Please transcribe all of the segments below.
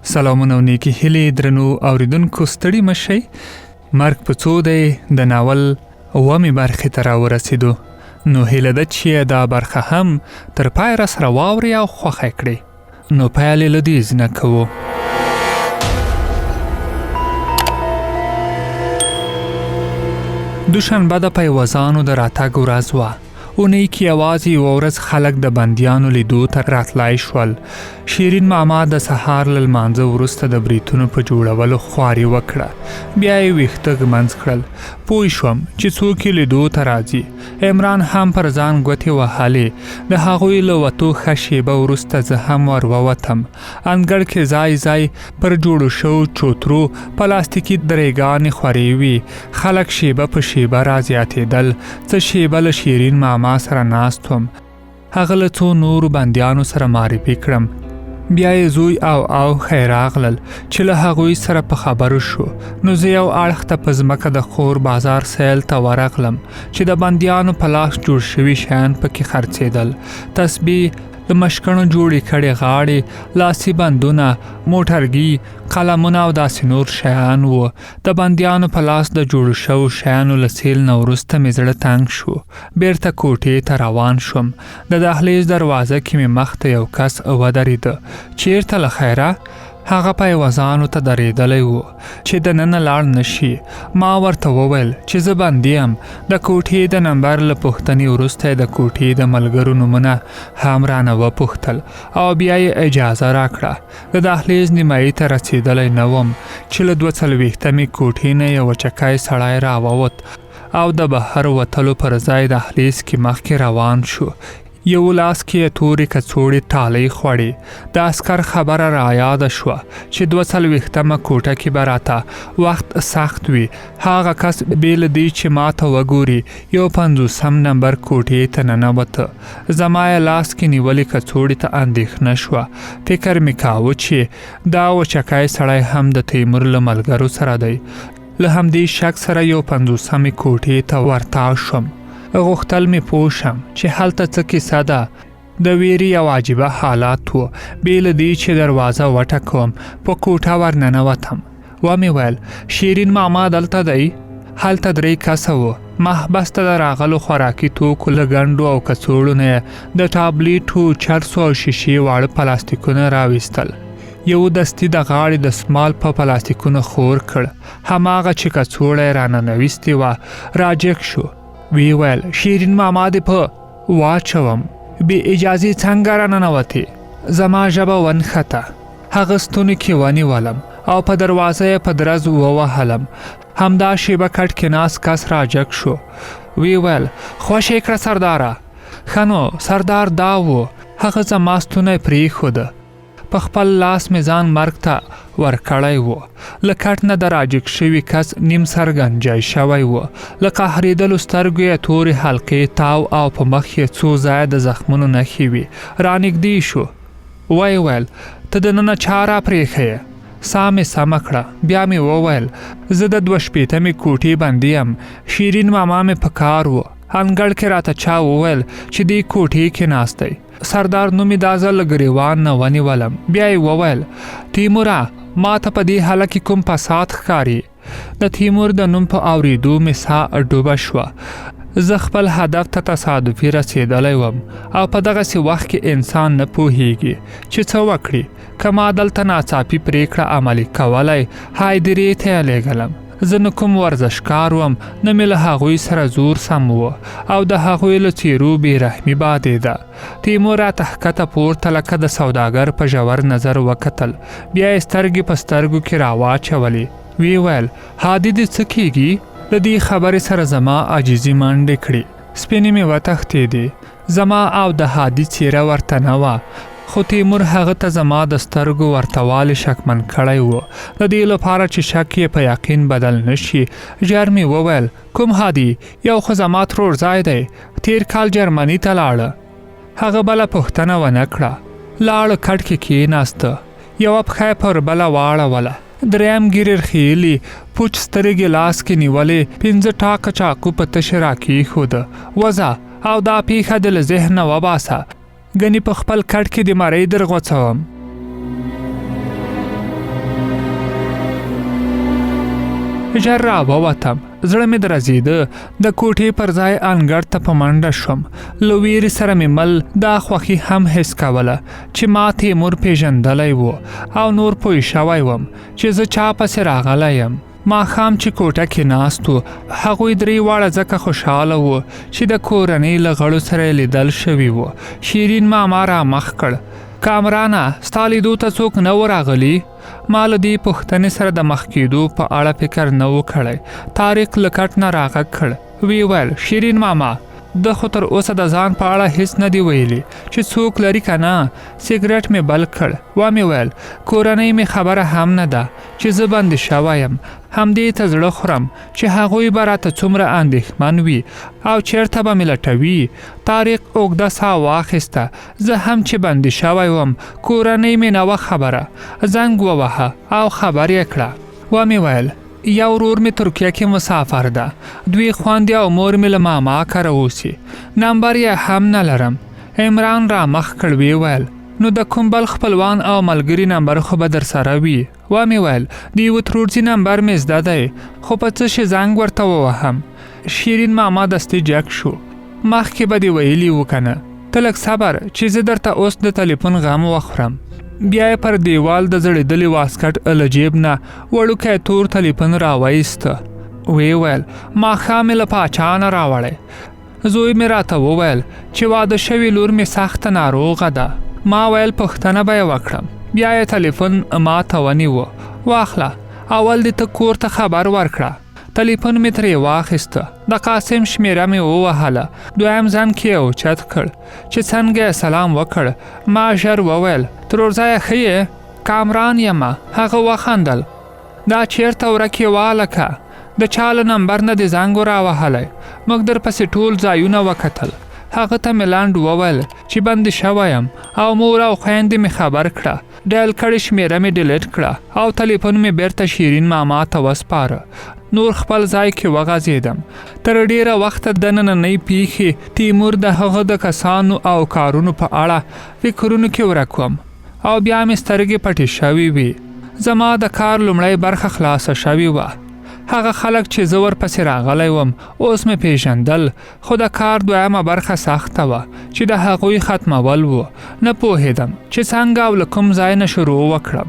سلامونه او نیکی هیلې درنو اوریدونکو ستړي مشئ. مرګ په څو دی د ناول اومې برخې ته راورسېدو. نو هیله ده چې دا برخه هم تر پای راسره واورئ او خوښه کړئ. نو پیل یې له دې نه کوو. دوشنبه د پیوزانو د راتګ ورځ وه. اونۍ کې یوازې یوه ورځ خلک د بندیانو لیدو ته راتلای شول. شیرین ماما د سهار له لمانځه وروسته د بریتونو په جوړولو خواري وکړه. بیا یې ویښته ږمنځ کړل. پوه شوم چې څوک یې لیدو ته راځي. ارمان هم پر ځان ګوتې وهلې. د هغوی له وتو ښه شیبه وروسته زه هم ور ووتم. انګړ کې ځای ځای پر جوړو شوو چوترو پلاستیکي درېګانې خورې وې. خلک شیبه په شیبه رازیاتېدل. څه شیبه له شیرین ماما سره ناست وم. هغه له څو نورو بندیانو سره معرفي کړم. بیا یې زوی او خیراغلل چې له هغوی سره په خبرو شو. نو زه یو اړخ ته په ځمکه د خور بازار سیل ته ورغلم چې د بندیانو په لاس جوړ شوي شیان پکې خرڅېدل. تسبیح، د مشکڼو جوړې کړې غاړې، لاسي بندونه، موټرګي، قلمونه او داسې نور شیان وو. د بندیانو په لاس د جوړو شوو شیانو له سیل نه وروسته مې زړه تنګ شو. بیرته کوټې ته روان شوم. د دهلیز دروازه کې مې مخ ته یو کس ودرېده. چیرته له خیره؟ هغه پیوزانو ته درېدلی و چې دننه لاړ نشي. ما ورته وویل چې زه بندي یم. د کوټې د نمبر له پوښتنې وروسته د کوټې د ملګرو نومونه هم رانه وپوښتل او بیا یې اجازه راکړه. د دهلیز نیمایي ته رسېدلی نه وم چې له 42مې کوټې نه یو چکی سړی راووت او د بهر وتلو پر ځای دهلیز کې مخکې روان شو. یو لاس کې یې تورې کڅوړې ټالۍ خوړې. د عسکر خبره را یاده شوه چې 42مه کوټه کې به راته وخت سخت وي. هغه کس بې له دې چې ما ته وګوري یو 50 نمبر کوټې ته ننوته. زما یې لاس کې نیولې کڅوړې ته اندېښنه شوه. فکر مې کاوه چې دا وچکی سړی هم د تیمور له ملګرو سره دی. له همدې شک سره یو 50مې کوټې ته ورتاو شوم. غوښتل مې پوه شم چې هلته څه کیسه ده. د ویرې یو عجیبه حالات و. بې له دې چې دروازه وټکوم په کوټه ورننوتم. ومې ویل شیرین ماما دلته دی؟ هلته 3 کسه وو. محبس ته د راغلو خوراکي توکو له ګنډو او کڅوړو نه د ټابلیټو، چرسو او شیشې واړه پلاستیکونه راویستل. یو دستي د غاړې د سمال په پلاستیکونو خور کړ. هماغه چې کڅوړه یې راننویستې وه راجګ شو. وی ویل شیرین ماما دې په واچوم. بې اجازې څنګه راننوتې؟ زما ژبه ونښته. هغه ستوني کې ونیولم او په دروازه یې په درز ووهلم. همدا شیبه کټ کې ناست کس راجګ شو. وی ویل خوښ یې کړه سرداره. ښه نو سردار دا و. هغه زما ستونی پرېښوده. په خپل لاس مې ځان مرګ ته ورکړی و. له کټ نه د راجګ شوي کس نیم سر ګنجی شوی و. له قهرېدلو سترګو یې تورې حلقې تاو او په مخ یې څو ځایه د زخمونو نښې وې. رانږدې شو. وی ویل ته دننه چا راپرېښی یې؟ ساه مې سمه کړه. بیا مې وویل زه د 62مې کوټې بندي یم. شیرین ماما مې په کار و. انګړ کې راته چا وویل چې دې کوټې کې ناست دی. سردار نومې دا ځل له ګریوان نه ونیولم. بیا یې وویل تیموره ما ته په دې حاله کې کوم فساد ښکاري؟ د تیمور د نوم په اورېدو مې ساه ډوبه شوه. زه خپل هدف ته تصادفي رسېدلی وم او په دغسې وخت کې انسان نه پوهیږي چې څه وکړي. که ما دلته ناڅاپي پرېکړه عملي کولی هایدرې ته یې لېږلم. زه نه کوم ورزشکار وم، نه مې له هغوی سره زور سم و او د هغوی له څېرو بېرحمي بادېده. تیمور راته ښکته پورته لکه د سوداګر په ژور نظر وکتل. بیا یې سترګې په سترګو کې راواچولې. وی ویل هادي دې څه کېږي؟ د دې خبرې سره زما عاجزي منډې کړې. سپینې مې وتښتېدې. زما او د هادي څېره ورته نه وه. خو تیمور هغه ته زما د سترګو ورتوالی شکمن کړی و. د دې لپاره چې شک یې په یقین بدل نشي ژر مې وویل کوم هادي؟ یو خو زما ترور ځای دی. تیر کال جرمني ته لاړه. هغه بله پوښتنه ونه کړه. لاړه کټ کې کېناسته. یوه پښه یې پر بله واړوله. دریم ګیرر خیلی پوچ سترګې لاس کې نیولې. 5 ټاکه چاقو په تشه راکېښوده. وځه او دا پیښه دې له ذهنه وباسه. ګنې په خپل کټ کې د مرۍ درغوڅوم. ژر راووتم، زړه مې درزېده، د کوټې پر ځای انګړ ته په منډه شوم. له ویرې سره مې مل دا خوښي هم حس کوله چې ما تیمور پیژندلی و او نور پوه شوی وم چې زه چا پسې راغلی یم. ماښام چې کوټه کې ناست و، هغوی درې واړه ځکه خوشحاله و چې د کورنۍ له غړو سره لیدل شوي و. شیرین ماما را مخ کړ. کامرانه، ستا لیدو ته څوک نه و راغلی؟ ما له دې پوښتنې سره د مخ کېدو په اړه فکر نه و کړی. طارق له کټ نه راغږ کړ. وی ویل شیرین ماما، د خو تر اوسه د ځان په اړه هیڅ نه دی ویلي چې څوک لري که نه. سیګرټ مې بل کړ. و مې ویل کورنۍ مې خبره هم نه ده چې زه بندي شوی یم. همدې ته زړه خورم چې هغوی به راته څومره اندېښمن وي او چېرته به مې لټوي. طارق اوږده ساه واخیسته. زه هم چې بندي شوی وم، کورنۍ مې نه وه خبره. زنګ ووهه او خبر یې کړه. و مې ویل یو ورور مې ترکیه کې مسافر ده، دوی خویندې او مور مې له ماما کره اوسي، نمبر یې هم نه لرم. عمران را مخ کړ. وی ویل نو د کوم بل خپلوان او ملګري نمبر خو به در سره وي؟ و مې ویل د یوه ترورځي نمبر مې زده دی، خو په څه شي زنګ ورته ووهم. شیرین ماما دستي جګ شو. مخکې به دې ویلي و که نه؟ ته لږ صبر چې زه درته اوس د تلیفون غم وخورم. بیا یې پر دیوال د زړېدلي واسکټ له جیب نه وړوکی تور تلیفون راوایسته. وی ویل ماښام مې له پاچا نه راوړی. زوی مې راته وویل چې واده شوې لور مې سخته ناروغه ده. ما ویل پوښتنه به یې وکړم. بیا یې تلیفون ما ته ونیوه. واخله، اول دې ته کور ته خبر ورکړه. تلیفون مې ترې واخیسته. د قاسم شمیره مې ووهله. دویم ځن کې یې اوچت کړ چې څنګه یې سلام وکړ. ما ژر وویل ترورځایه ښه یې؟ کامران یمه. هغه وخندل. دا چیرته ورک یې والکه؟ د چا له نمبر نه دې زنګ راوهلی؟ موږ درپسې ټول ځایونه وکتل. هغه ته مې لنډ وویل چې بندي شوی یم او مور او خویندې مې خبر کړه. ډایل کړې شمیره مې ډیلیټ کړه او تلیفون مې بیرته شیرین ماما ته وسپاره. نور خپل ځای کې وغځېدم. تر ډیره وخته د نننۍ پیښې تیمور د هغه د کسانو او کارونو په اړه فکرونو کې ورک وم او بیا مې سترګې پټې شوې وې. زما د کار لومړی برخه خلاصه شوې وه. هغه خلک چې زه ورپسې راغلی وم اوس مې پیژندل، خو د کار دویمه برخه سخته وه چې د هغوی ختمول و. نه پوهېدم چې څنګه او له کوم ځای نه شروع وکړم.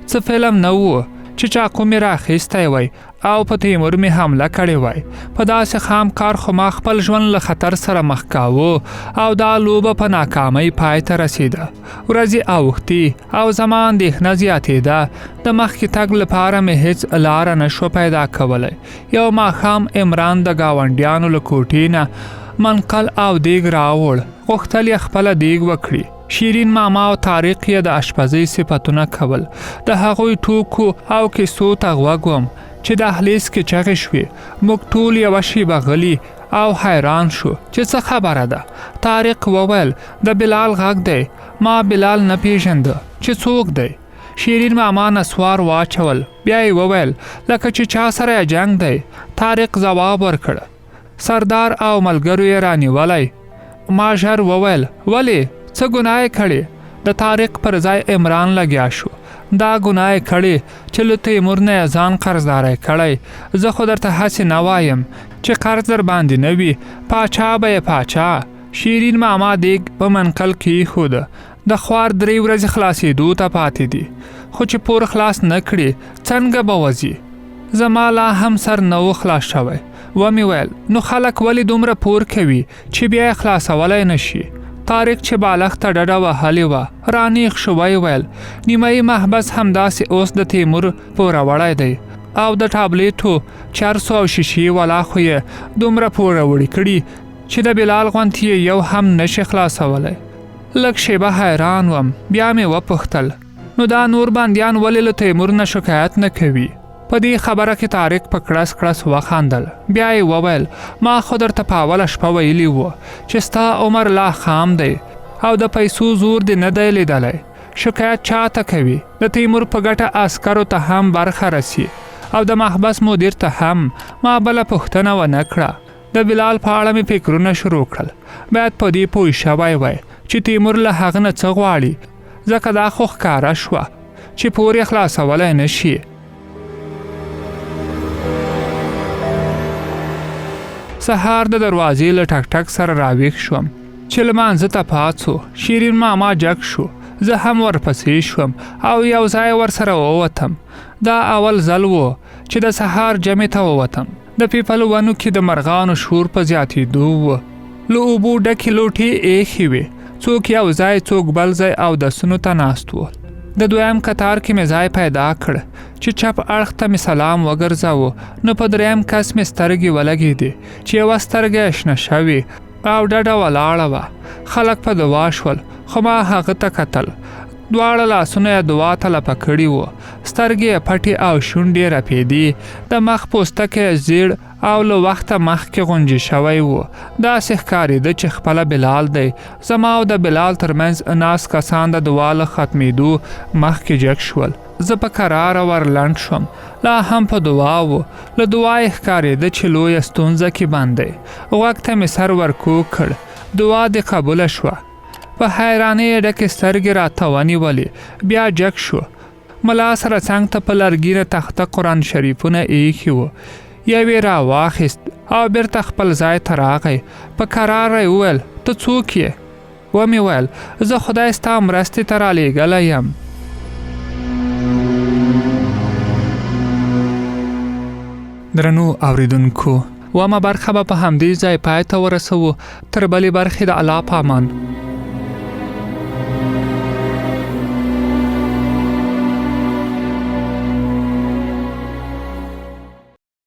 څه فلم نه و چې چاقو مې راخیستی وی او په تیمور مې حمله کړې وای. په داسې خام کار خو ما خپل ژوند له خطر سره مخ کاوه او دا لوبه په ناکامۍ پای ته رسېده. ورځې اوښتې او زما اندېښنه زیاتېده. د مخکې تګ لپاره مې هیڅ لاره نه شوه پیدا کولی. یو ماښام عمران د ګاونډیانو له کوټې نه منقل او دیګ راوړ. غوښتل یې خپله دیګ وکړي. شیرین ماما او طارق یې د اشپزۍ صفتونه کول. د هغوی ټوکو او کیسو ته غوږ وم چې دهلیز کې چغې شوې. موږ ټول یوه شیبه غلي او حیران شو چې څه خبره ده. طارق وویل د بلال غږ دی. ما بلال نه پیژنده چې څوک دی. شیرین ماما نسوار واچول. بیا یې وویل لکه چې چا سره جنگ دی. طارق ځواب ورکړ سردار او ملګرو یې رانیولی. ما ژر وویل ولې؟ څه ګناه یې کړې؟ د طارق پر ځای عمران لګیا شو. دا ګناه یې کړې چې له تیمور نه یې ځان قرضداری کړی. زه خو درته هسې نه وایم چې قرض در باندې نه وي، پاچا به یې پاچا. شیرین ماما دیګ په منقل کې ایښوده. د خوار 3 ورځې خلاصېدو ته پاتې دي، خو چې پور خلاص نه کړي څنګه به وځي؟ زما لا هم سر نه و خلاص شوی. و مې ویل نو خلک ولې دومره پور کوي چې بیا یې خلاصولی نه شي؟ طارق چې بالښت ته ډډه وهلې وه رانیغ شو. ویې ویل نیمایي محبس همداسې اوس د تیمور پوروړی دی او د ټابلیټو چرسو او شیشې والا خو یې دومره پوروړي کړي چې د بلال غوندې یو هم نشي خلاصولی. لږ شیبه حیران وم. بیا مې وپوښتل نو دا نور بندیان ولې له تیمور نه شکایت نه کوي؟ په دې خبره کې طارق په کړس کړس وخندل. بیا یې وویل ما خو درته په اوله شپه ویلي وو چې ستا عمر لا خام دی او د پیسو زور دې نه دی لیدلی. شکایت چاته کوي؟ د تیمور په ګټه عسکرو ته هم برخه رسي او د محبس مدیر ته هم. ما بله پوښتنه ونه کړه. د بلال په اړه مې فکرونه شروع کړل. باید په دې پوه شوی وای چې تیمور له هغه نه څه غواړي، ځکه دا خو ښکاره شوه چې پور یې خلاصولی نه شي. سهار د دروازې له ټک ټک سره راویښ شوم چې لمانځه ته پاڅو. شیرین ماما جګ شو، زه هم ورپسې شوم او یو ځای ورسره ووتم. دا اول ځل و چې د سهار جمعې ته ووتم. د پیپلو ونو کې د مرغانو شور په زیاتېدو و. له اوبو ډکې لوټې ایښې وې. څوک یو ځای، څوک بل ځای اودسونو ته ناست ول. د دویم کتار کې مې ځای پیدا کړ چې چپ اړخ ته مې سلام وګرځاوه. نو په دریم کس مې سترګې ولګېدې چې یوه سترګه یې شنه شوې او ډډه ولاړه وه. خلک په دعا شول خو ما هغه ته کتل. دواړه لاسونه یې دعا ته لپه کړي وو. سترګې یې پټې او شونډې یې رپېدې. د مخ پوستکی یې زیړ او له وخته مخکې غونجې شوی و. داسې ښکارېده چې خپله بلال دی. زما او د بلال ترمنځ ناست کسان د دعا له ختمېدو مخکې جګ شول. زه په کراره ورلنډ شوم. لا هم په دعا و. له دعا یې ښکارېده چې لویه ستونزه کې بند دی. غوږ ته مې سر ورکوږ کړ. دعا دې قبوله شوه. په حیرانۍ یې ډکې سترګې راته ونیولې. بیا جګ شو. ملا سره څنګ ته په لرګینه تخته قرآن شریفونه ایښي وو. یو یې راواخیست او بیرته خپل ځای ته راغی. په کراره یې وویل ته څوک یې؟ ومې ویل زه خدای ستا مرستې ته رالیږلی یم. درنو اوریدونکو، ومه برخه به په همدې ځای پای ته ورسوو. تر بلې برخې د الله په امان.